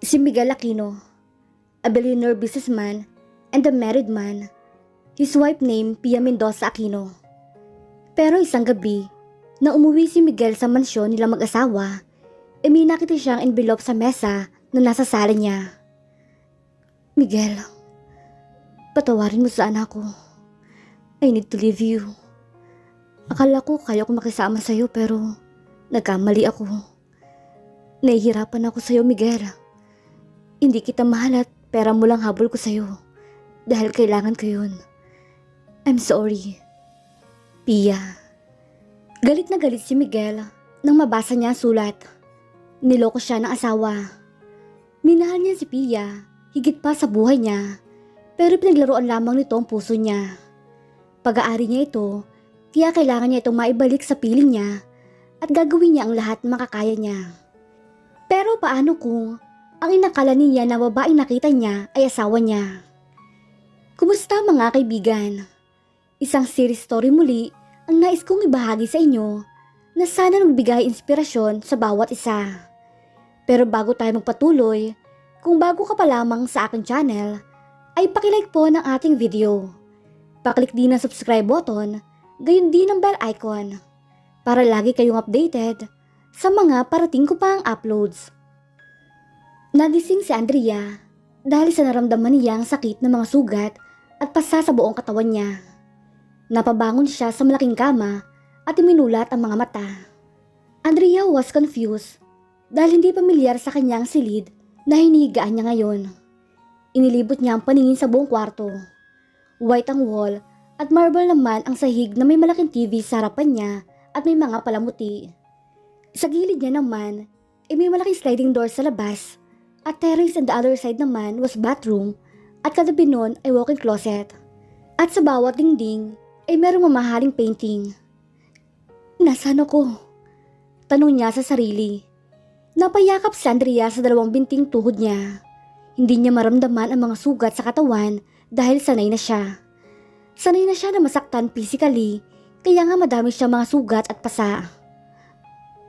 Si Miguel Aquino, a billionaire businessman and a married man. His wife named Pia Mendoza Aquino. Pero isang gabi, na umuwi si Miguel sa mansyon nila mag-asawa, may nakita siyang envelope sa mesa na nasa sala niya. Miguel, patawarin mo sana ako. I need to leave you. Akala ko kaya ko makisama sa'yo pero nagkamali ako. Nahihirapan ako sa'yo, Miguel. Hindi kita mahal at pera mo lang habol ko sa'yo dahil kailangan ko yun. I'm sorry. Pia. Galit na galit si Miguel nang mabasa niya ang sulat. Niloko siya ng asawa. Minahal niya si Pia higit pa sa buhay niya, pero pinaglaruan lamang nito ang puso niya. Pag-aari niya ito, kaya kailangan niya itong maibalik sa piling niya at gagawin niya ang lahat na makakaya niya. Pero paano kung ang inakala niya na babaeng nakita niya ay asawa niya? Kumusta mga kaibigan? Isang series story muli ang nais kong ibahagi sa inyo na sana magbigay inspirasyon sa bawat isa. Pero bago tayo magpatuloy, kung bago ka pa lamang sa aking channel, ay pakilike po ng ating video. Paklik din ang subscribe button, gayon din ang bell icon, para lagi kayong updated sa mga parating ko pang uploads. Nagising si Andrea dahil sa naramdaman niya ang sakit ng mga sugat at pasa sa buong katawan niya. Napabangon siya sa malaking kama at iminulat ang mga mata. Andrea was confused dahil hindi pamilyar sa kanyang silid na hinihigaan niya ngayon. Inilibot niya ang paningin sa buong kwarto. White ang wall at marble naman ang sahig na may malaking TV sa harapan niya at may mga palamuti. Sa gilid niya naman may malaking sliding door sa labas at terrace on the other side naman was bathroom at katabi nun ay walk-in closet. At sa bawat dingding ay merong mamahaling painting. Nasaan ako? Tanong niya sa sarili. Napayakap si Andrea sa dalawang binting tuhod niya. Hindi niya maramdaman ang mga sugat sa katawan dahil sanay na siya. Sanay na siya na masaktan physically, kaya nga madami siya mga sugat at pasa.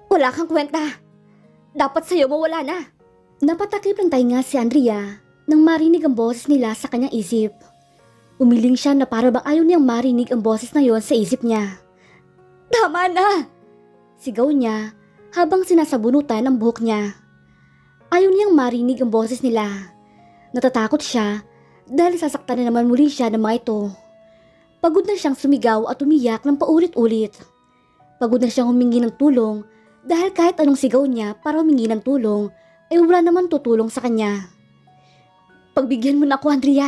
Wala kang kwenta. Dapat sa'yo mawala na. Napatakip ng tainga si Andrea nang marinig ang boses nila sa kanyang isip. Umiling siya na para bang ayaw niyang marinig ang boses na yon sa isip niya. Tama na! Sigaw niya habang sinasabunutan ang buhok niya. Ayaw niyang marinig ang boses nila. Natatakot siya dahil sasaktan na naman muli siya ng mga ito. Pagod na siyang sumigaw at umiyak ng paulit-ulit. Pagod na siyang humingi ng tulong dahil kahit anong sigaw niya para humingi ng tulong ay wala naman tutulong sa kanya. Pagbigyan mo na ako, Andrea.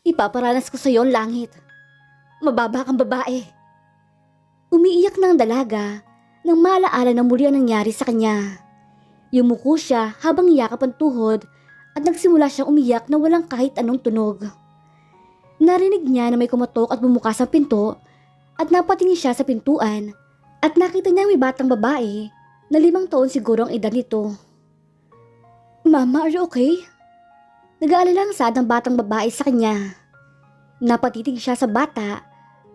Ipaparanas ko sa iyo ang langit. Mababa kang babae. Umiiyak na ang dalaga nang maalaala na muli ang nangyari sa kanya. Yumuko siya habang yakap ang tuhod at nagsimula siyang umiyak na walang kahit anong tunog. Narinig niya na may kumatok at bumukas ang pinto at napatingin siya sa pintuan at nakita niya may batang babae na 5 taon siguro ang edad nito. Mama, are you okay? Nag-aalala ang saad ng batang babae sa kanya. Napatitig siya sa bata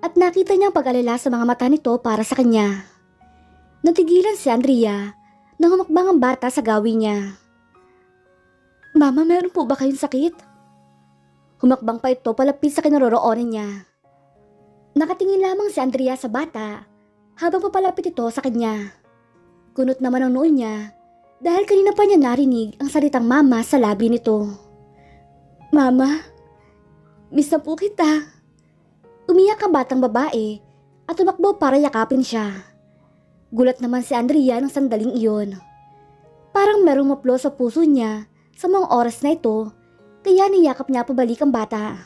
at nakita niya ang pag-alala sa mga mata nito para sa kanya. Natigilan si Andrea nang humakbang ang bata sa gawin niya. Mama, meron po ba kayong sakit? Humakbang pa ito palapit sa kinaroroonan niya. Nakatingin lamang si Andrea sa bata habang papalapit ito sa kanya. Kunot naman ang noo niya dahil kanina pa niya narinig ang salitang mama sa labi nito. Mama, miss na po kita. Umiyak ang batang babae at tumakbo para yakapin siya. Gulat naman si Andrea ng sandaling iyon. Parang merong maplo sa puso niya sa mga oras na ito, kaya niyakap niya pabalik ang bata.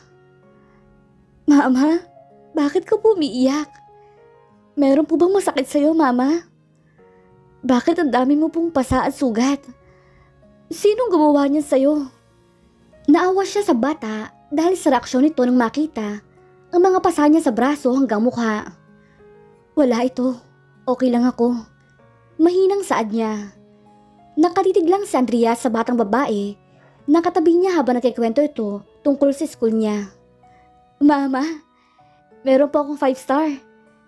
Mama, bakit ka po umiiyak? Meron po bang masakit sa'yo, Mama? Bakit ang dami mo pong pasa at sugat? Sinong gumawa niyan sa'yo? Naawa siya sa bata dahil sa reaksyon nito nang makita ang mga pasa niya sa braso hanggang mukha. Wala ito. Okay lang ako. Mahinang saad niya. Nakatitig lang si Andrea sa batang babae. Nakatabi niya habang nagkikwento ito tungkol sa school niya. Mama, meron po akong 5-star.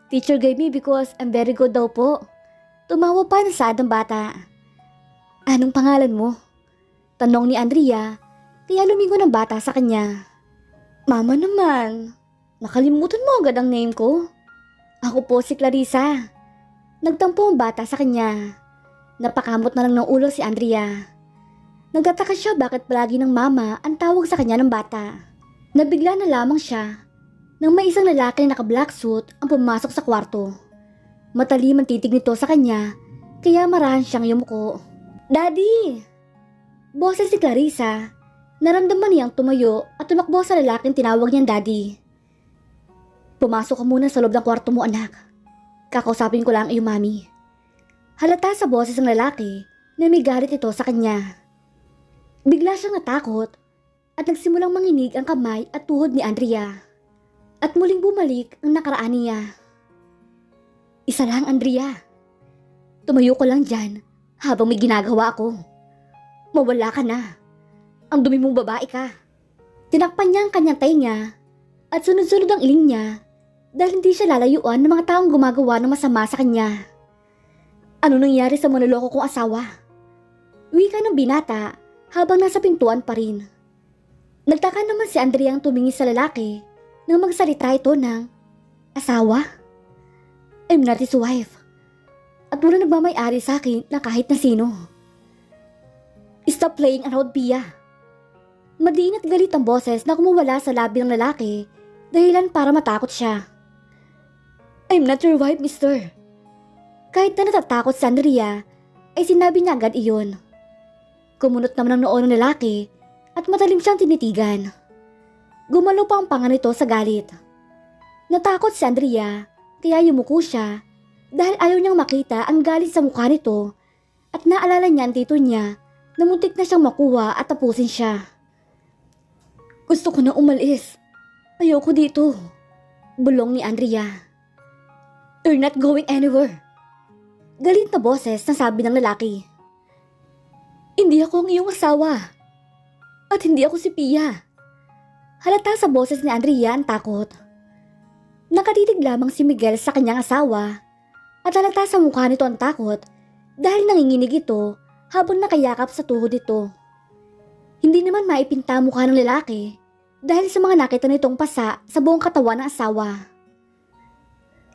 Teacher gave me because I'm very good daw po. Tumawa pa ng saad ng bata. Anong pangalan mo? Tanong ni Andrea, kaya lumingon ang bata sa kanya. Mama naman, nakalimutan mo agad ang name ko. Ako po si Clarissa. Nagtampo ang bata sa kanya. Napakamot na lang ng ulo si Andrea. Nagtataka siya bakit palagi ng mama ang tawag sa kanya ng bata. Nabigla na lamang siya nang may isang lalaki na naka-black suit ang pumasok sa kwarto. Matalim ang titig nito sa kanya kaya marahan siyang yumuko. Daddy! Boses si Clarissa. Naramdaman niyang tumayo at tumakbo sa lalaking tinawag niyang daddy. Pumasok ka muna sa loob ng kwarto mo, anak. Kakausapin ko lang iyong mami. Halata sa boses ng lalaki na may galit ito sa kanya. Bigla siyang natakot at nagsimulang manginig ang kamay at tuhod ni Andrea. At muling bumalik ang nakaraan niya. Isa lang, Andrea. Tumayo ko lang dyan habang may ginagawa ako. Mawala ka na. Ang dumi mong babae ka. Tinakpan niya ang kanyang tainga at sunod-sunod ang iling niya dahil hindi siya lalayuan ng mga taong gumagawa ng masama sa kanya. Ano nangyari sa manloloko kong asawa? Wika ng binata habang nasa pintuan pa rin. Nagtaka naman si Andrea ang tumingin sa lalaki nang magsalita ito ng asawa? I'm not his wife. At wala nagmamay-ari sa akin na kahit na sino. Stop playing around, Pia. Madiin at galit ang boses na kumuwala sa labi ng lalaki dahilan para matakot siya. I'm not your wife, mister. Kahit na natatakot si Andrea, ay sinabi niya agad iyon. Kumunot naman ang noo ng lalaki at matalim siyang tinitigan. Gumalaw pa ang panga nito sa galit. Natakot si Andrea kaya yumuko siya dahil ayaw niyang makita ang galit sa mukha nito at naalala niya ang tito niya na muntik na siyang makuha at tapusin siya. Gusto ko na umalis. Ayoko dito. Bulong ni Andrea. You're not going anywhere. Galit na boses na sabi ng lalaki. Hindi ako ang iyong asawa. At hindi ako si Pia. Halata sa boses ni Andrea ang takot. Nakatitig lamang si Miguel sa kanyang asawa at halata sa mukha nito ang takot dahil nanginginig ito habang nakayakap sa tuhod nito. Hindi naman maipinta mukha ng lalaki dahil sa mga nakita nitong pasa sa buong katawan ng asawa.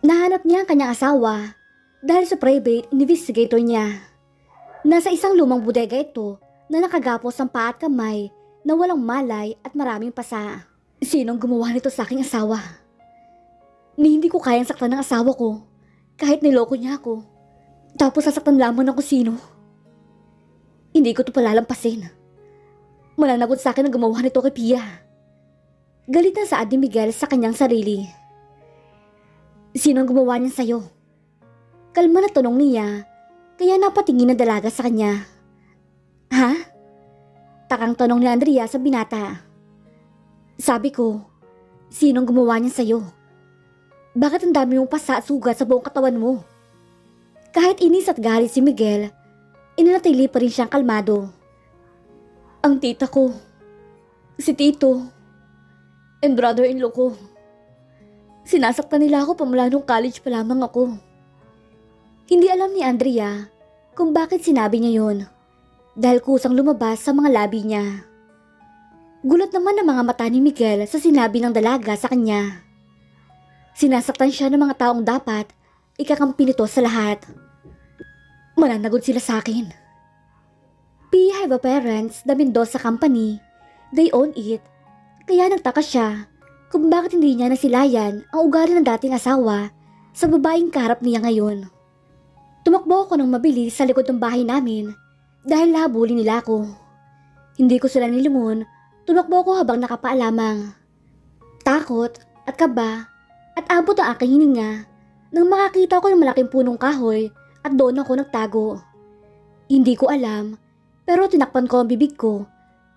Nahanap niya ang kanyang asawa dahil sa private investigator niya. Nasa isang lumang bodega ito na nakagapos ang paa at kamay na walang malay at maraming pasa. Sinong gumawa nito sa aking asawa? Ni hindi ko kayang saktan ng asawa ko kahit niloko niya ako. Tapos sasaktan lamang ng kusino. Hindi ko ito palalampasin. Mananagot sa akin ang gumawa nito kay Pia. Galit na saad ni Miguel sa kanyang sarili. Sino ang gumawa niyan sa'yo? Kalma na tanong niya, kaya napatingin na dalaga sa kanya. Ha? Takang tanong ni Andrea sa binata. Sabi ko, sino ang gumawa niyan sa'yo? Bakit ang dami mong pasa at sugat sa buong katawan mo? Kahit inis at galit si Miguel, inanatili pa rin siyang kalmado. Ang tita ko, si Tito, and brother-in-law ko. Sinasaktan nila ako pamula nung college pa lamang ako. Hindi alam ni Andrea kung bakit sinabi niya yun dahil kusang lumabas sa mga labi niya. Gulat naman ang mga mata ni Miguel sa sinabi ng dalaga sa kanya. Sinasaktan siya ng mga taong dapat ikakampi nito sa lahat. Mananagot sila sa akin. We have a parents, the Mendoza Company. They own it. Kaya nagtaka siya kung bakit hindi niya nasilayan ang ugali ng dating asawa sa babaeng kaharap niya ngayon. Tumakbo ako ng mabilis sa likod ng bahay namin dahil nahabulin nila ako. Hindi ko sila nilingon, tumakbo ako habang nakapaalamang. Takot at kaba at abot ang aking hininga nang makakita ko ng malaking punong kahoy at doon ako nagtago. Hindi ko alam pero tinakpan ko ang bibig ko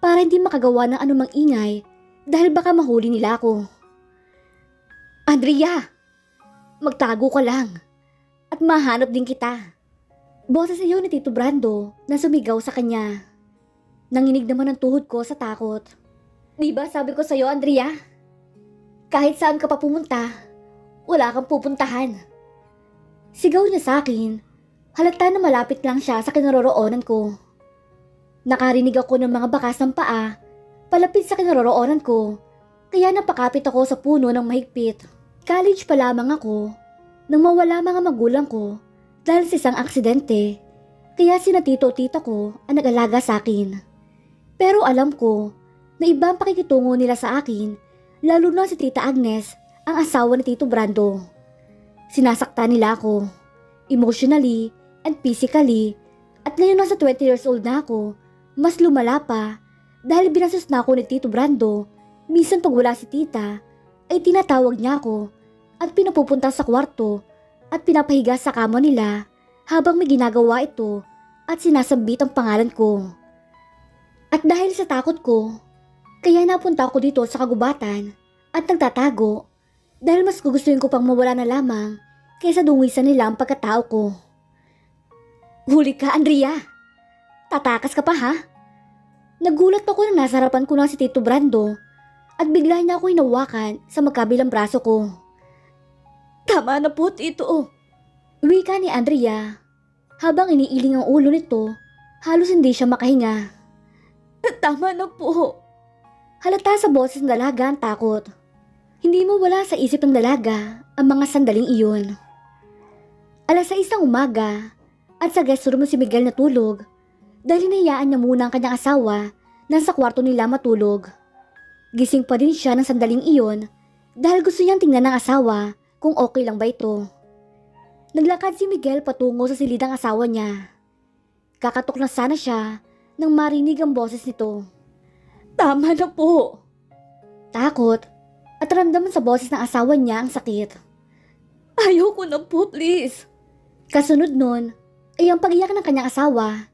para hindi makagawa ng anumang ingay dahil baka mahuli nila ako. Andrea! Magtago ka lang at mahanap din kita. Boses iyon ni Tito Brando na sumigaw sa kanya. Nanginig naman ang tuhod ko sa takot. Di ba sabi ko sa'yo, Andrea? Kahit saan ka pa pumunta, wala kang pupuntahan. Sigaw niya sa akin. Halata na malapit lang siya sa kinaroroonan ko. Nakarinig ako ng mga bakas ng paa, palapit sa kinaroroonan ko, kaya napakapit ako sa puno ng mahigpit. College pa lamang ako nang mawala mga magulang ko dahil sa isang aksidente, kaya sina tito o tita ko ang nag-alaga sa akin. Pero alam ko na iba ang pakikitungo nila sa akin, lalo na si Tita Agnes, ang asawa ni Tito Brando. Sinasaktan nila ako, emotionally and physically, at ngayon nasa 20 years old na ako, mas lumala pa dahil binasos na ako ni Tito Brando. Minsan pag wala si tita, ay tinatawag niya ako at pinapupunta sa kwarto at pinapahiga sa kama nila habang may ginagawa ito at sinasabit ang pangalan ko. At dahil sa takot ko, kaya napunta ako dito sa kagubatan at nagtatago dahil mas gugustuhin ko pang mawala na lamang kaysa dungisan nila ang pagkatao ko. Huli ka, Andrea! Tatakas ka pa, ha? Nagulat ako na nasa harapan ko na si Tito Brando at bigla niya ako hinawakan sa magkabilang braso ko. Tama na po, Tito. Wika ni Andrea. Habang iniiling ang ulo nito, halos hindi siya makahinga. Tama na po. Halata sa boses ng dalaga ang takot. Hindi mo wala sa isip ng dalaga ang mga sandaling iyon. 6:00 ng umaga at sa guest room si Miguel natulog dahil hinayaan niya muna ang kanyang asawa na sa kwarto nila matulog. Gising pa din siya ng sandaling iyon dahil gusto niyang tingnan ng asawa kung okay lang ba ito. Naglakad si Miguel patungo sa silid ng asawa niya. Kakatok na sana siya nang marinig ang boses nito. Tama na po. Takot at ramdaman sa boses ng asawa niya ang sakit. Ayoko na po, please. Kasunod nun ay ang pag-iyak ng kanyang asawa,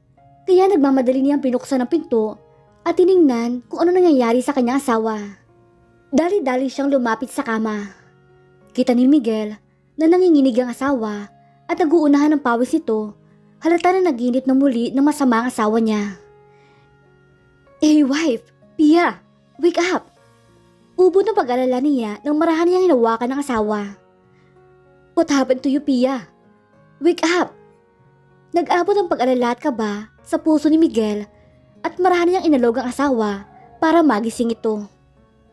kaya nagmamadali niyang pinuksan ang pinto at tiningnan kung ano nangyayari sa kanyang asawa. Dali-dali siyang lumapit sa kama. Kita ni Miguel na nanginginig ang asawa at nag-uunahan ng pawis nito, halata na naginip na muli ng masama ang asawa niya. Hey wife, Pia, wake up! Ubod ng pag-alala niya nang marahan niyang hinawakan ng asawa. What happened to you, Pia? Wake up! Nag-abot ang pag-alala at kaba sa puso ni Miguel at marahan niyang inalog ang asawa para magising ito.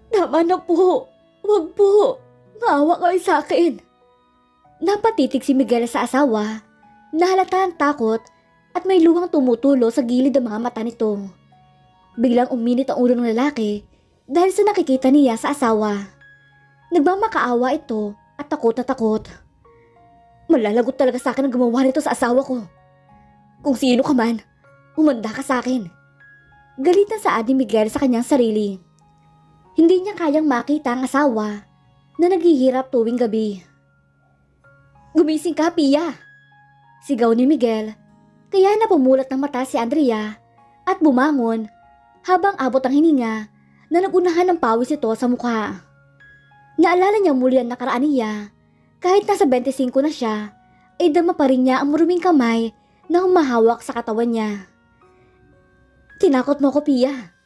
Tama na po! Wag po! Maawa kayo sa akin! Napatitig si Miguel sa asawa, nahalata ang takot at may luhang tumutulo sa gilid ng mga mata nito. Biglang uminit ang ulo ng lalaki dahil sa nakikita niya sa asawa. Nagmamakaawa ito at takot na takot. Malalagot talaga sa akin ang gumawa nito sa asawa ko. Kung sino ka man, umanda ka sa akin. Galit na saad ni Miguel sa kanyang sarili. Hindi niya kayang makita ang asawa na naghihirap tuwing gabi. Gumising ka, Pia! Sigaw ni Miguel, kaya napumulat ng mata si Andrea at bumangon habang abot ang hininga na nagunahan ng pawis ito sa mukha. Naalala niya muli ang nakaraan niya. Kahit nasa 25 na siya, ay dama pa rin niya ang maruming kamay na humahawak sa katawan niya. Tinakot mo ko, Pia.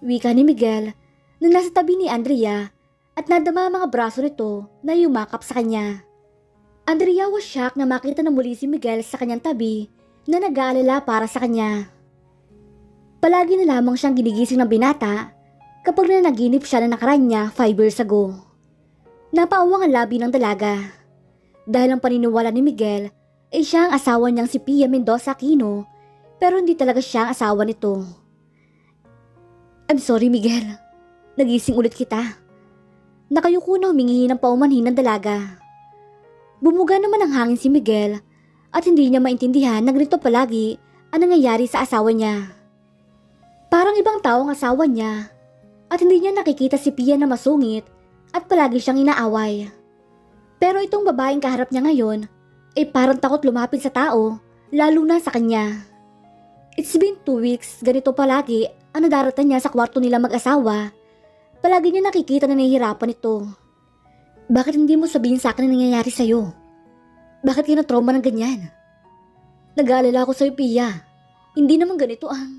Wika ni Miguel na nasa tabi ni Andrea at nadama ang mga braso nito na yumakap sa kanya. Andrea was shocked na makita na muli si Miguel sa kanyang tabi na nag-aalala para sa kanya. Palagi na lamang siyang ginigising ng binata kapag nanaginip siya na nakaraan niya 5 years ago. Napaawang ang labi ng dalaga. Dahil ang paniniwala ni Miguel ay siya ang asawa niyang si Pia Mendoza Aquino, pero hindi talaga siya ang asawa nito. I'm sorry, Miguel. Nagising ulit kita. Nakayuko na humingi ng paumanhin ng dalaga. Bumuga naman ang hangin si Miguel at hindi niya maintindihan na ganito palagi ang nangyayari sa asawa niya. Parang ibang tao ang asawa niya at hindi niya nakikita si Pia na masungit at palagi siyang inaaway. Pero itong babaeng kaharap niya ngayon ay parang takot lumapit sa tao, lalo na sa kanya. It's been 2 weeks ganito palagi ang nadaratan niya sa kwarto nila mag-asawa. Palagi niya nakikita na nahihirapan ito. Bakit hindi mo sabihin sa akin ang nangyayari sa'yo? Bakit ka na-trauma ng ganyan? Nag-aalala ako sa'yo, Pia. Hindi naman ganito ang...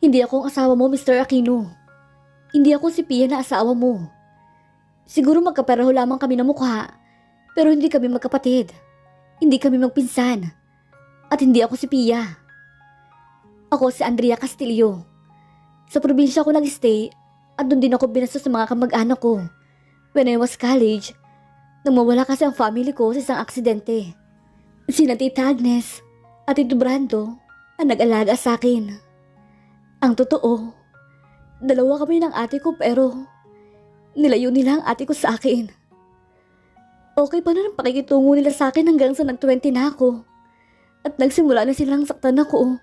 Hindi ako ang asawa mo, Mr. Aquino. Hindi ako si Pia na asawa mo. Siguro magkapareho lamang kami ng mukha, pero hindi kami magkapatid. Hindi kami magpinsan. At hindi ako si Pia. Ako si Andrea Castillo. Sa probinsya ako nag-stay at doon din ako binastos sa mga kamag-anak ko. When I was college, nang mawala kasi ang family ko sa isang aksidente. Sina Tita Agnes at Tito Brando ang nag-alaga sa akin. Ang totoo, dalawa kami ng ate ko pero nilayo nila ang ate ko sa akin. Okay pa na ang pakikitungo nila sa akin hanggang sa nag-20 na ako. At nagsimula na silang saktan ako,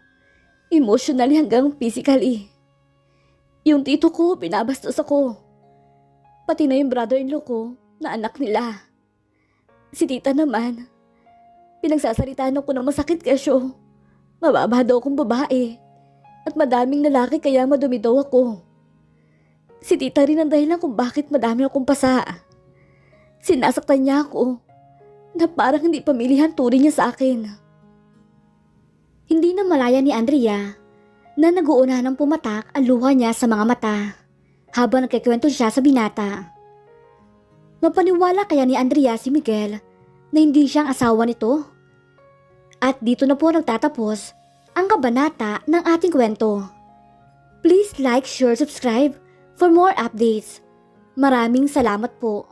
emotionally hanggang physically. Yung tito ko, binabastos ako. Pati na yung brother-in-law ko na anak nila. Si tita naman, pinagsasalitaan ako ng masakit kesyo. Mababa daw akong babae at madaming lalaki kaya madumi daw ako. Si tita rin ang dahilan kung bakit madami akong pasa. Sinasaktan niya ako na parang hindi pamilihan turi niya sa akin. Hindi na malaya ni Andrea na nag-uuna ng pumatak ang luha niya sa mga mata habang nagkikwento siya sa binata. Mapaniwala kaya ni Andrea si Miguel na hindi siyang asawa nito? At dito na po nagtatapos ang kabanata ng ating kwento. Please like, share, subscribe for more updates. Maraming salamat po.